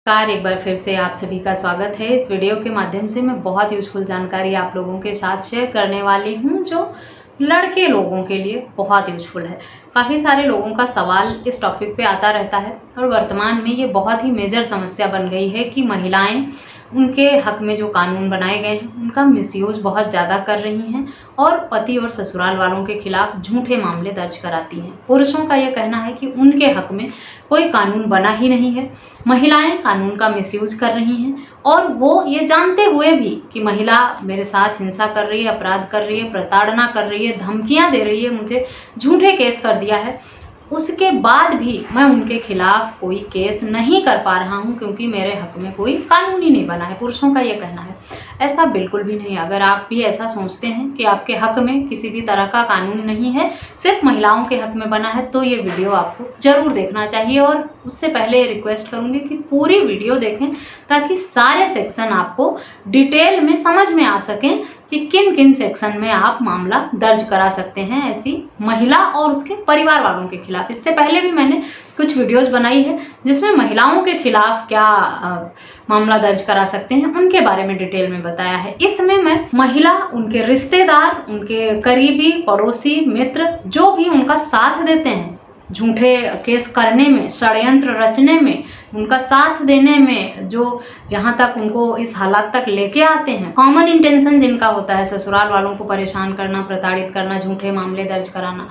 नमस्कार, एक बार फिर से आप सभी का स्वागत है। इस वीडियो के माध्यम से मैं बहुत यूजफुल जानकारी आप लोगों के साथ शेयर करने वाली हूं, जो लड़के लोगों के लिए बहुत यूजफुल है। काफ़ी सारे लोगों का सवाल इस टॉपिक पे आता रहता है और वर्तमान में ये बहुत ही मेजर समस्या बन गई है कि महिलाएं उनके हक में जो कानून बनाए गए हैं उनका मिसयूज बहुत ज़्यादा कर रही हैं और पति और ससुराल वालों के खिलाफ झूठे मामले दर्ज कराती हैं। पुरुषों का यह कहना है कि उनके हक में कोई कानून बना ही नहीं है, महिलाएं कानून का मिसयूज कर रही हैं और वो ये जानते हुए भी कि महिला मेरे साथ हिंसा कर रही है, अपराध कर रही है, प्रताड़ना कर रही है, धमकियां दे रही है, मुझे झूठे केस कर दिया है, उसके बाद भी मैं उनके खिलाफ कोई केस नहीं कर पा रहा हूं क्योंकि मेरे हक में कोई कानून ही नहीं बना है। पुरुषों का ये कहना है। ऐसा बिल्कुल भी नहीं। अगर आप भी ऐसा सोचते हैं कि आपके हक में किसी भी तरह का कानून नहीं है, सिर्फ महिलाओं के हक में बना है, तो ये वीडियो आपको जरूर देखना चाहिए। और उससे पहले रिक्वेस्ट करूंगी कि पूरी वीडियो देखें ताकि सारे सेक्शन आपको डिटेल में समझ में आ सकें कि किन किन सेक्शन में आप मामला दर्ज करा सकते हैं ऐसी महिला और उसके परिवार वालों के खिलाफ। इससे पहले भी मैंने कुछ वीडियोस बनाई है जिसमें महिलाओं के खिलाफ क्या मामला दर्ज करा सकते हैं उनके बारे में डिटेल में बताया है। इसमें मैं महिला, उनके रिश्तेदार, उनके करीबी पड़ोसी मित्र जो भी उनका साथ देते हैं झूठे केस करने में, षड्यंत्र रचने में, उनका साथ देने में, जो यहाँ तक उनको इस हालात तक लेके आते हैं, कॉमन इंटेंशन जिनका होता है ससुराल वालों को परेशान करना, प्रताड़ित करना, झूठे मामले दर्ज कराना,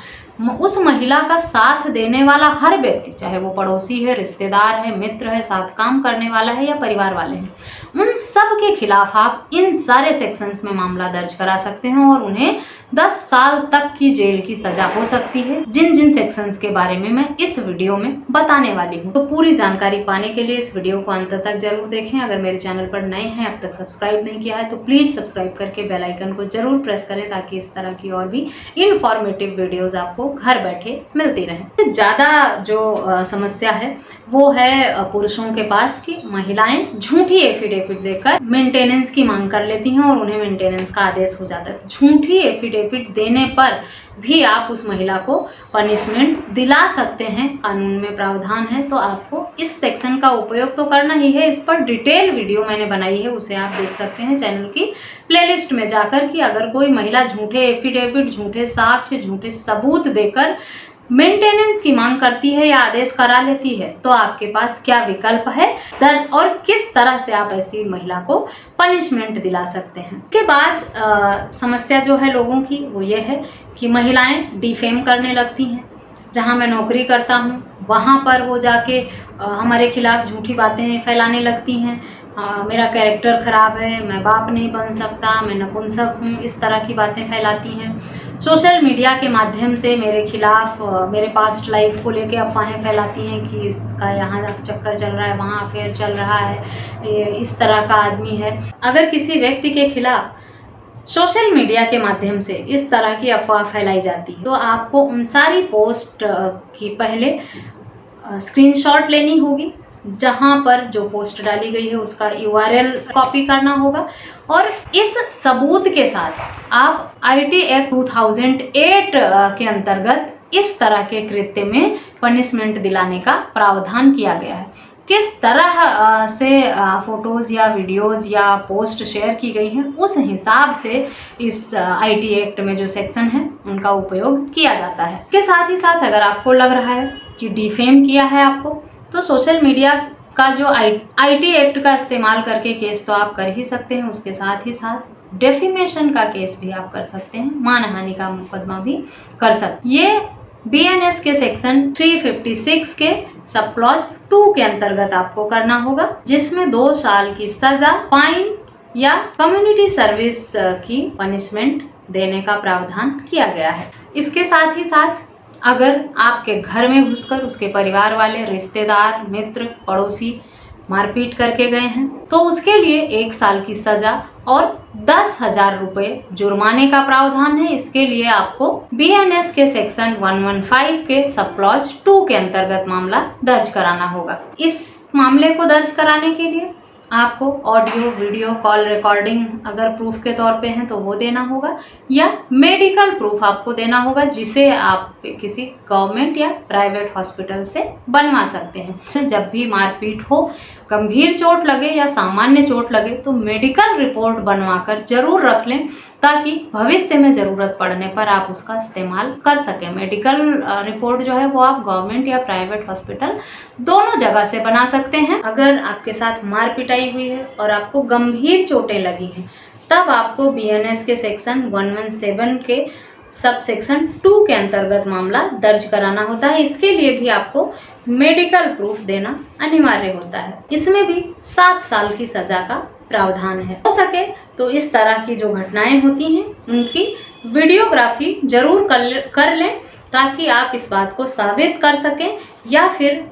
उस महिला का साथ देने वाला हर व्यक्ति, चाहे वो पड़ोसी है, रिश्तेदार है, मित्र है, साथ काम करने वाला है या परिवार वाले हैं, उन सब के खिलाफ आप इन सारे सेक्शंस में मामला दर्ज करा सकते हैं और उन्हें 10 साल तक की जेल की सजा हो सकती है। जिन जिन सेक्शंस के बारे में मैं इस वीडियो में बताने वाली हूँ, तो पूरी जानकारी पाने के लिए इस वीडियो को अंत तक जरूर देखें। अगर मेरे चैनल पर नए हैं, अब तक सब्सक्राइब नहीं किया है, तो प्लीज सब्सक्राइब करके बेल आइकन को जरूर प्रेस करें ताकि इस तरह की और भी इंफॉर्मेटिव वीडियोस आपको घर बैठे मिलती रहें। ज्यादा जो समस्या है वो है पुरुषों के पास कि महिलाएं झूठी एफिडेविट देकर मेंटेनेंस की मांग कर लेती हैं और उन्हें मेंटेनेंस का आदेश हो जाता है। झूठी एफिडेविट देने पर भी आप उस महिला को पनिशमेंट दिला सकते हैं, कानून में प्रावधान है। तो आपको इस सेक्शन का उपयोग तो करना ही है। इस पर डिटेल वीडियो मैंने बनाई है, उसे आप देख सकते हैं चैनल की प्लेलिस्ट में जाकर कि अगर कोई महिला झूठे एफिडेविट, झूठे साक्ष्य, झूठे सबूत देकर मेंटेनेंस की मांग करती है या आदेश करा लेती है तो आपके पास क्या विकल्प है और किस तरह से आप ऐसी महिला को पनिशमेंट दिला सकते हैं। इसके बाद समस्या जो है लोगों की वो ये है कि महिलाएं डिफेम करने लगती हैं। जहां मैं नौकरी करता हूं वहां पर वो जाके हमारे खिलाफ झूठी बातें फैलाने लगती हैं। मेरा कैरेक्टर खराब है, मैं बाप नहीं बन सकता, मैं नपुंसक हूँ, इस तरह की बातें फैलाती हैं। सोशल मीडिया के माध्यम से मेरे खिलाफ, मेरे पास्ट लाइफ को लेके अफवाहें फैलाती हैं कि इसका यहाँ चक्कर चल रहा है, वहाँ अफेयर चल रहा है, ये इस तरह का आदमी है। अगर किसी व्यक्ति के खिलाफ सोशल मीडिया के माध्यम से इस तरह की अफवाह फैलाई जाती है तो आपको उन सारी पोस्ट की पहले स्क्रीनशॉट लेनी होगी, जहां पर जो पोस्ट डाली गई है उसका URL कॉपी करना होगा और इस सबूत के साथ आप IT एक्ट 2008 के अंतर्गत इस तरह के कृत्य में पनिशमेंट दिलाने का प्रावधान किया गया है। किस तरह से फोटोज या वीडियोज या पोस्ट शेयर की गई हैं उस हिसाब से इस IT एक्ट में जो सेक्शन है उनका उपयोग किया जाता है। इसके साथ ही साथ अगर आपको लग रहा है कि डिफेम किया है आपको, तो सोशल मीडिया का जो IT एक्ट का इस्तेमाल करके केस तो आप कर ही सकते हैं, उसके साथ ही साथ डेफिमेशन का केस भी आप कर सकते हैं, मानहानि का मुकदमा भी कर सकते हैं। ये BNS के सेक्शन 356 के सब क्लॉज 2 के अंतर्गत आपको करना होगा, जिसमें 2 साल की सजा, फाइन या कम्युनिटी सर्विस की पनिशमेंट देने का प्रावधान किया गया है। इसके साथ ही साथ अगर आपके घर में घुसकर उसके परिवार वाले, रिश्तेदार, मित्र, पड़ोसी मारपीट करके गए हैं तो उसके लिए 1 साल की सजा और 10,000 रुपये जुर्माने का प्रावधान है। इसके लिए आपको BNS के सेक्शन 115 के सब क्लॉज 2 के अंतर्गत मामला दर्ज कराना होगा। इस मामले को दर्ज कराने के लिए आपको ऑडियो, वीडियो, कॉल रिकॉर्डिंग अगर प्रूफ के तौर पे हैं तो वो देना होगा या मेडिकल प्रूफ आपको देना होगा, जिसे आप किसी गवर्नमेंट या प्राइवेट हॉस्पिटल से बनवा सकते हैं। जब भी मारपीट हो गंभीर चोट लगे या सामान्य चोट लगे तो मेडिकल रिपोर्ट बनवाकर जरूर रख लें, ताकि भविष्य में ज़रूरत पड़ने पर आप उसका इस्तेमाल कर सकें। मेडिकल रिपोर्ट जो है वो आप गवर्नमेंट या प्राइवेट हॉस्पिटल दोनों जगह से बना सकते हैं। अगर आपके साथ मार पिटाई हुई है और आपको गंभीर चोटें लगी हैं, तब आपको BNS के सेक्शन 117 के सब सेक्शन 2 के अंतर्गत मामला दर्ज कराना होता है। इसके लिए भी आपको मेडिकल प्रूफ देना अनिवार्य होता है। इसमें भी 7 साल की सजा का प्रावधान है। हो सके तो इस तरह की जो घटनाएं होती हैं उनकी वीडियोग्राफी जरूर कर लें, ताकि आप इस बात को साबित कर सकें, या फिर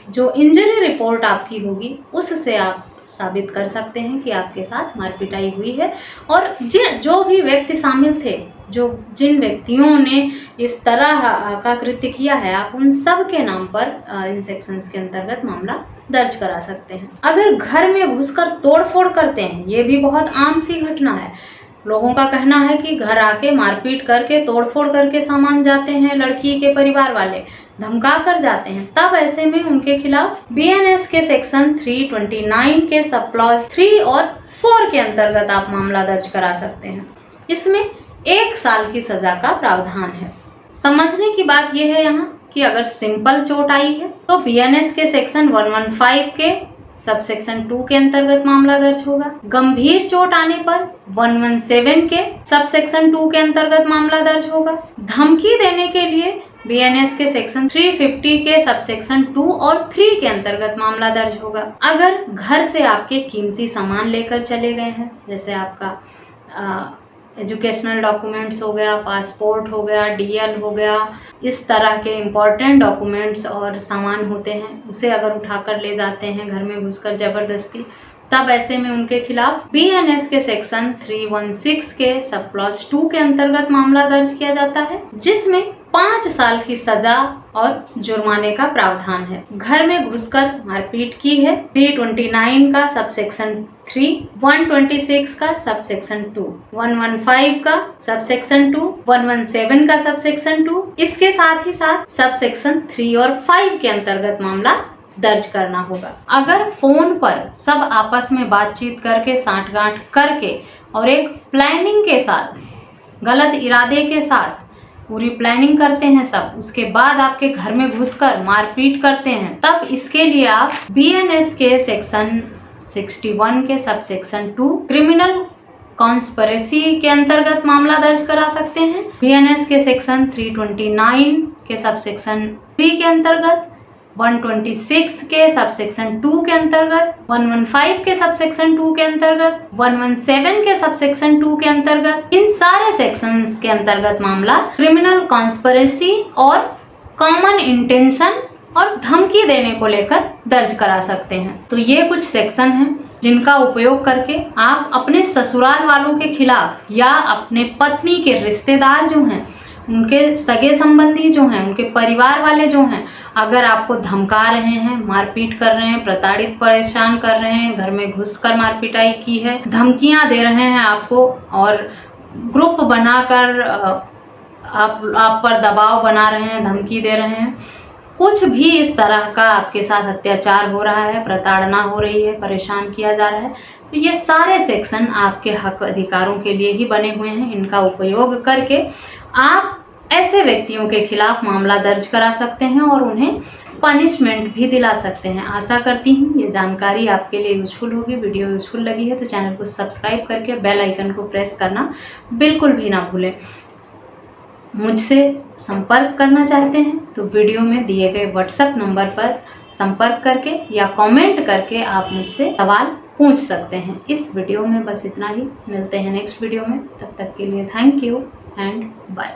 जो इंजरी रिपोर्ट आपकी होगी उससे आप साबित कर सकते हैं कि आपके साथ मारपिटाई हुई है। और जो भी व्यक्ति शामिल थे, जिन व्यक्तियों ने इस तरह का कृत्य किया है, आप उन सब के नाम पर इन सेक्शंस के अंतर्गत मामला दर्ज करा सकते हैं। अगर घर में घुसकर तोड़फोड़ करते हैं, ये भी बहुत आम सी घटना है। लोगों का कहना है कि घर आके मारपीट करके, तोड़फोड़ करके सामान जाते हैं, लड़की के परिवार वाले धमका कर जाते हैं। तब ऐसे में उनके खिलाफ BNS के सेक्शन 329 के सब क्लॉज 3 और 4 के अंतर्गत आप मामला दर्ज करा सकते हैं। इसमें 1 साल की सजा का प्रावधान है। समझने की बात यह है यहाँ कि अगर सिंपल चोट आई है तो BNS के सेक्शन 115 के सब सेक्शन 2 के अंतर्गत मामला दर्ज होगा। गंभीर चोट आने पर 117 के सब सेक्शन 2 के अंतर्गत मामला दर्ज होगा। धमकी देने के लिए BNS के सेक्शन 350 के सब सेक्शन 2 और 3 के अंतर्गत मामला दर्ज होगा। अगर घर से आपके कीमती सामान लेकर चले गए हैं, जैसे आपका एजुकेशनल डॉक्यूमेंट्स हो गया, पासपोर्ट हो गया, DL हो गया, इस तरह के इम्पॉर्टेंट डॉक्यूमेंट्स और सामान होते हैं, उसे अगर उठाकर ले जाते हैं घर में घुसकर ज़बरदस्ती, तब ऐसे में उनके खिलाफ BNS के सेक्शन 316 के सब क्लॉज 2 के अंतर्गत मामला दर्ज किया जाता है, जिसमें 5 साल की सजा और जुर्माने का प्रावधान है। घर में घुसकर मारपीट की है, 329 का सब सेक्शन 3, 126 का सब सेक्शन 2, 115 का सब सेक्शन 2, 117 का सब सेक्शन 2, इसके साथ ही साथ सब सेक्शन 3 और 5 के अंतर्गत मामला दर्ज करना होगा। अगर फोन पर सब आपस में बातचीत करके, सांठगांठ करके और एक प्लानिंग के साथ, गलत इरादे के साथ पूरी प्लानिंग करते हैं सब, उसके बाद आपके घर में घुसकर मारपीट करते हैं, तब इसके लिए आप BNS के सेक्शन 61 के सब सेक्शन 2 क्रिमिनल कॉन्स्पिरेसी के अंतर्गत मामला दर्ज करा सकते हैं। BNS के सेक्शन 329 के सब सेक्शन 3 के अंतर्गत, 126 के सब सेक्शन 2 के अंतर्गत, 115 के सब सेक्शन 2 के अंतर्गत, 117 के सब सेक्शन 2 के अंतर्गत, इन सारे सेक्शंस के अंतर्गत मामला क्रिमिनल कॉन्स्पिरेसी और कॉमन इंटेंशन और धमकी देने को लेकर दर्ज करा सकते हैं। तो ये कुछ सेक्शन हैं जिनका उपयोग करके आप अपने ससुराल वालों के खिलाफ या अपने पत्नी के रिश्तेदार जो हैं, उनके सगे संबंधी जो हैं, उनके परिवार वाले जो हैं, अगर आपको धमका रहे हैं, मारपीट कर रहे हैं, प्रताड़ित परेशान कर रहे हैं, घर में घुसकर मारपिटाई की है, धमकियां दे रहे हैं आपको और ग्रुप बनाकर आप पर दबाव बना रहे हैं, धमकी दे रहे हैं, कुछ भी इस तरह का आपके साथ अत्याचार हो रहा है, प्रताड़ना हो रही है, परेशान किया जा रहा है, तो ये सारे सेक्शन आपके हक अधिकारों के लिए ही बने हुए हैं। इनका उपयोग करके आप ऐसे व्यक्तियों के खिलाफ मामला दर्ज करा सकते हैं और उन्हें पनिशमेंट भी दिला सकते हैं। आशा करती हूँ ये जानकारी आपके लिए यूजफुल होगी। वीडियो यूजफुल लगी है तो चैनल को सब्सक्राइब करके बेल आइकन को प्रेस करना बिल्कुल भी ना भूलें। मुझसे संपर्क करना चाहते हैं तो वीडियो में दिए गए WhatsApp नंबर पर संपर्क करके या कमेंट करके आप मुझसे सवाल पूछ सकते हैं। इस वीडियो में बस इतना ही। मिलते हैं नेक्स्ट वीडियो में, तब तक के लिए थैंक यू एंड बाय।